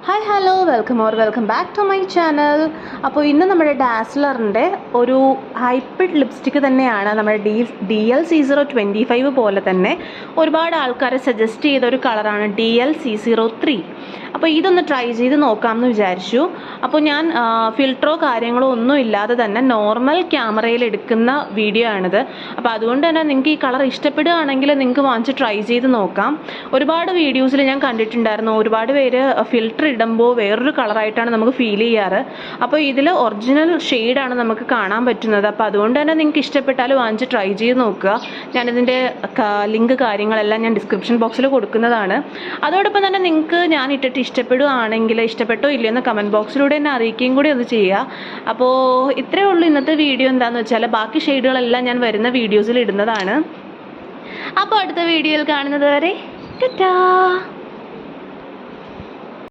Hi hello welcome back to my channel. അപ്പോൾ ഇന്ന് നമ്മുടെ ഡാസ്ലറിൻ്റെ ഒരു ഹൈബ്രിഡ് ലിപ്സ്റ്റിക്ക് തന്നെയാണ്. നമ്മുടെ DL-C025 പോലെ തന്നെ ഒരുപാട് ആൾക്കാരെ സജസ്റ്റ് ചെയ്ത ഒരു കളറാണ് DL-C03. അപ്പോൾ ഇതൊന്ന് ട്രൈ ചെയ്ത് നോക്കാമെന്ന് വിചാരിച്ചു. അപ്പോൾ ഞാൻ ഫിൽറ്ററോ കാര്യങ്ങളോ ഒന്നും ഇല്ലാതെ തന്നെ നോർമൽ ക്യാമറയിൽ എടുക്കുന്ന വീഡിയോ ആണിത്. അപ്പോൾ അതുകൊണ്ട് തന്നെ നിങ്ങൾക്ക് ഈ കളർ ഇഷ്ടപ്പെടുകയാണെങ്കിൽ നിങ്ങൾക്ക് വാങ്ങിച്ച് ട്രൈ ചെയ്ത് നോക്കാം. ഒരുപാട് വീഡിയോസിൽ ഞാൻ കണ്ടിട്ടുണ്ടായിരുന്നു, ഒരുപാട് പേര് ഫിൽറ്റർ ഇടുമ്പോൾ വേറൊരു കളറായിട്ടാണ് നമുക്ക് ഫീൽ ചെയ്യാറ്. അപ്പോൾ ഇതിൽ ഒറിജിനൽ ഷെയ്ഡാണ് നമുക്ക് കാണാൻ പറ്റുന്നത്. അപ്പോൾ അതുകൊണ്ട് തന്നെ നിങ്ങൾക്ക് ഇഷ്ടപ്പെട്ടാൽ വാങ്ങിച്ച് ട്രൈ ചെയ്ത് നോക്കുക. ഞാനിതിൻ്റെ ലിങ്ക് കാര്യങ്ങളെല്ലാം ഞാൻ ഡിസ്ക്രിപ്ഷൻ ബോക്സിൽ കൊടുക്കുന്നതാണ്. അതോടൊപ്പം തന്നെ നിങ്ങൾക്ക് ഞാൻ ഇട്ടിട്ട് ഇഷ്ടപ്പെടുകയാണെങ്കിൽ ഇഷ്ടപ്പെട്ടോ ഇല്ലയെന്ന് കമൻറ്റ് ബോക്സിലൂടെ എന്നെ അറിയിക്കുകയും കൂടി ഒന്ന് ചെയ്യുക. അപ്പോൾ ഇത്രയേ ഉള്ളൂ ഇന്നത്തെ വീഡിയോ. എന്താണെന്ന് വെച്ചാൽ ബാക്കി ഷെയ്ഡുകളെല്ലാം ഞാൻ വരുന്ന വീഡിയോസിൽ ഇടുന്നതാണ്. അപ്പോൾ അടുത്ത വീഡിയോയിൽ കാണുന്നത് വരെ ടാറ്റാ.